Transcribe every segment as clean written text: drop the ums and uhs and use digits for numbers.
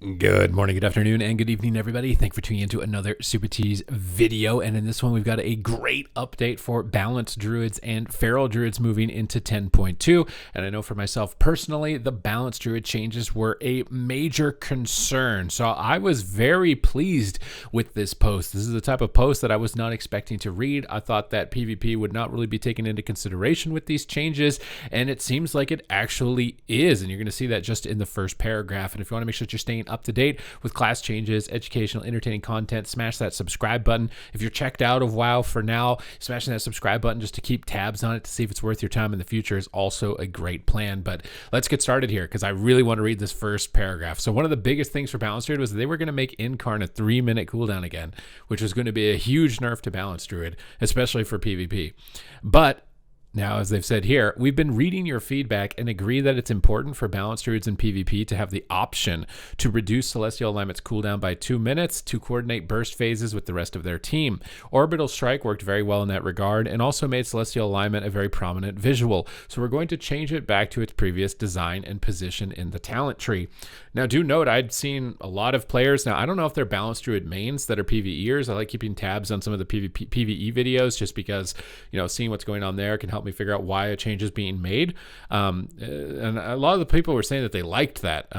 Good morning, good afternoon, and good evening, everybody. Thank you for tuning into another Supatease video. And in this one, we've got a great update for balanced druids and feral druids moving into 10.2. And I know for myself personally, the balanced druid changes were a major concern. So I was very pleased with this post. This is the type of post that I was not expecting to read. I thought that PvP would not really be taken into consideration with these changes, and it seems like it actually is. And you're going to see that just in the first paragraph. And if you want to make sure that you're staying up to date with class changes, educational, entertaining content, smash that subscribe button. If you're checked out of WoW for now, smashing that subscribe button just to keep tabs on it to see if it's worth your time in the future is also a great plan. But let's get started here because I really want to read this first paragraph. So one of the biggest things for Balanced Druid was they were going to make Incarn a 3-minute cooldown again, which was going to be a huge nerf to Balanced Druid, especially for PvP. But now, as they've said here, we've been reading your feedback and agree that it's important for balanced druids in PvP to have the option to reduce Celestial Alignment's cooldown by 2 minutes to coordinate burst phases with the rest of their team. Orbital Strike worked very well in that regard and also made Celestial Alignment a very prominent visual. So we're going to change it back to its previous design and position in the talent tree. Now, do note, I'd seen a lot of players. Now, I don't know if they're balanced druid mains that are PvEers. I like keeping tabs on some of the PvE videos just because, seeing what's going on there can help me figure out why a change is being made. And a lot of the people were saying that they liked that.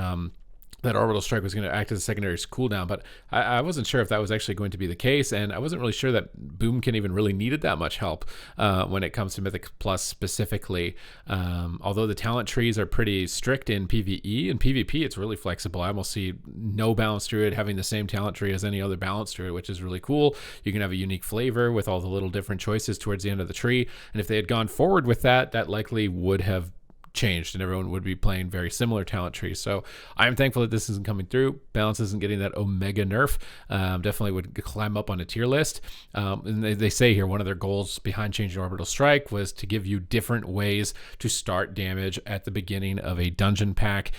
That Orbital Strike was going to act as a secondary cooldown, but I wasn't sure if that was actually going to be the case, and I wasn't really sure that Boomkin even really needed that much help when it comes to Mythic Plus specifically. Although the talent trees are pretty strict in PvE, and PvP it's really flexible. I almost see no balanced druid having the same talent tree as any other balanced druid, which is really cool. You can have a unique flavor with all the little different choices towards the end of the tree, and if they had gone forward with that, that likely would have changed and everyone would be playing very similar talent trees. So I'm thankful that this isn't coming through. Balance isn't getting that omega nerf. Definitely would climb up on a tier list. And they say here one of their goals behind changing Orbital Strike was to give you different ways to start damage at the beginning of a dungeon pack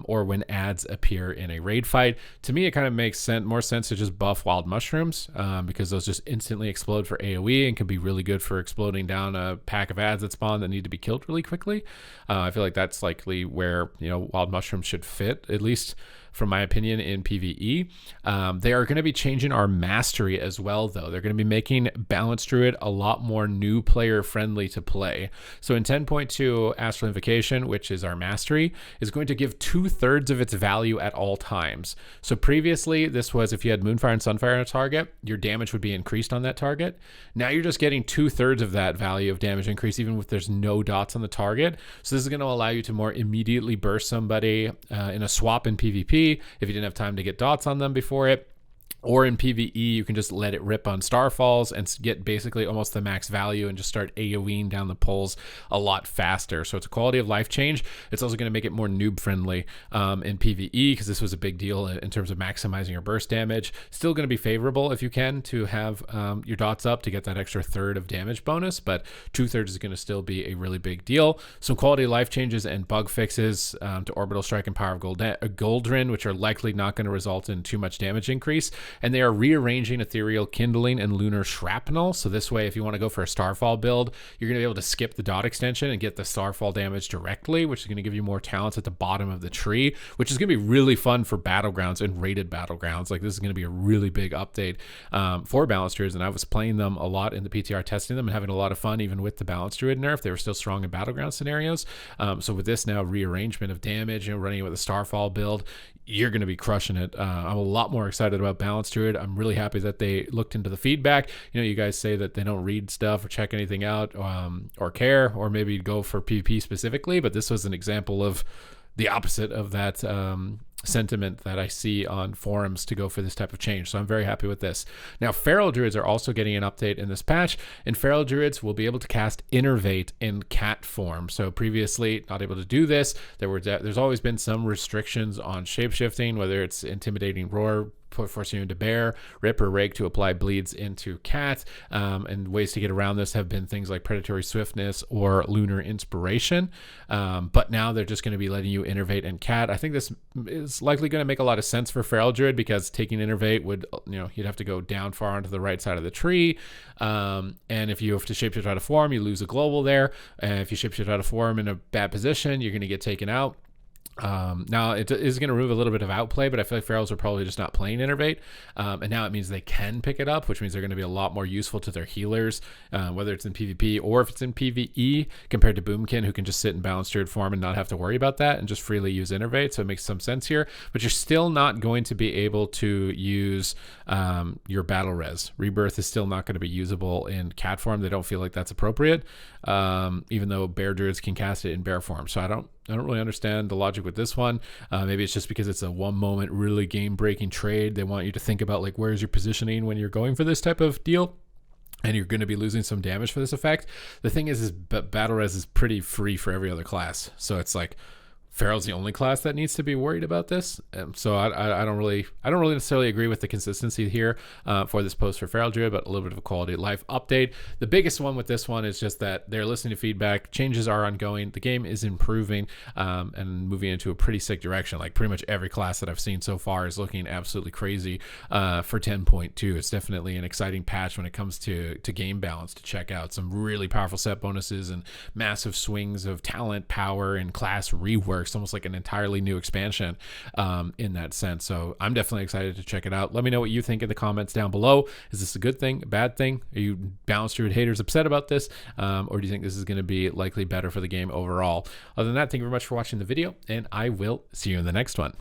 or when ads appear in a raid fight. To me, it kind of makes more sense to just buff Wild Mushrooms because those just instantly explode for AoE and can be really good for exploding down a pack of ads that spawn that need to be killed really quickly. I feel like that's likely where Wild Mushrooms should fit, at least from my opinion, in PvE. They are going to be changing our mastery as well, though. They're going to be making Balanced Druid a lot more new player friendly to play. So in 10.2, Astral Invocation, which is our mastery, is going to give 2/3 of its value at all times. So previously, this was if you had Moonfire and Sunfire on a target, your damage would be increased on that target. Now you're just getting 2/3 of that value of damage increase, even if there's no dots on the target. So this is going to allow you to more immediately burst somebody in a swap in PvP if you didn't have time to get dots on them before it. Or in PvE, you can just let it rip on Starfalls and get basically almost the max value and just start AoEing down the poles a lot faster. So it's a quality of life change. It's also going to make it more noob friendly in PvE because this was a big deal in terms of maximizing your burst damage. Still going to be favorable if you can to have your dots up to get that extra third of damage bonus, but 2/3 is going to still be a really big deal. Some quality of life changes and bug fixes to Orbital Strike and Power of Goldrin, which are likely not going to result in too much damage increase. And they are rearranging Ethereal Kindling and Lunar Shrapnel. So this way, if you want to go for a Starfall build, you're going to be able to skip the dot extension and get the Starfall damage directly, which is going to give you more talents at the bottom of the tree, which is going to be really fun for Battlegrounds and rated Battlegrounds. Like this is going to be a really big update for Balanced Druids, and I was playing them a lot in the PTR, testing them and having a lot of fun even with the Balanced Druid nerf. They were still strong in Battleground scenarios. So with this now rearrangement of damage and running it with a Starfall build, you're going to be crushing it. I'm a lot more excited about Balanced Druid. I'm really happy that they looked into the feedback. You guys say that they don't read stuff or check anything out or care, or maybe go for PvP specifically, but this was an example of the opposite of that sentiment that I see on forums to go for this type of change. So I'm very happy with this. Now, Feral Druids are also getting an update in this patch, and Feral Druids will be able to cast Innervate in cat form. So previously not able to do this. There's always been some restrictions on shapeshifting, whether it's Intimidating Roar, forcing you into bear, rip or rake to apply bleeds into cat, and ways to get around this have been things like predatory swiftness or lunar inspiration, but now they're just going to be letting you innervate in cat. I think this is likely going to make a lot of sense for Feral Druid because taking innervate would, you'd have to go down far onto the right side of the tree, and if you have to shapeshift out of form, you lose a global there, and if you shapeshift out of form in a bad position, you're going to get taken out. Now it is going to remove a little bit of outplay, but I feel like Ferals are probably just not playing Innervate. And now it means they can pick it up, which means they're going to be a lot more useful to their healers, whether it's in PvP or if it's in PvE, compared to Boomkin, who can just sit in balanced Druid form and not have to worry about that and just freely use Innervate. So it makes some sense here, but you're still not going to be able to use your battle res. Rebirth is still not going to be usable in cat form. They don't feel like that's appropriate, even though bear druids can cast it in bear form. So I don't really understand the logic with this one. Maybe it's just because it's a one moment really game breaking trade. They want you to think about like, where's your positioning when you're going for this type of deal, and you're going to be losing some damage for this effect. The thing is battle res is pretty free for every other class. So it's like, Feral's the only class that needs to be worried about this. So I don't really necessarily agree with the consistency here for this post for Feral Druid, but a little bit of a quality of life update. The biggest one with this one is just that they're listening to feedback. Changes are ongoing. The game is improving and moving into a pretty sick direction. Like pretty much every class that I've seen so far is looking absolutely crazy for 10.2. It's definitely an exciting patch when it comes to game balance to check out. Some really powerful set bonuses and massive swings of talent, power, and class rework. Almost like an entirely new expansion in that sense. So I'm definitely excited to check it out. Let me know what you think in the comments down below. Is this a good thing, a bad thing? Are you balanced Druid haters upset about this? Or do you think this is going to be likely better for the game overall? Other than that, thank you very much for watching the video, and I will see you in the next one.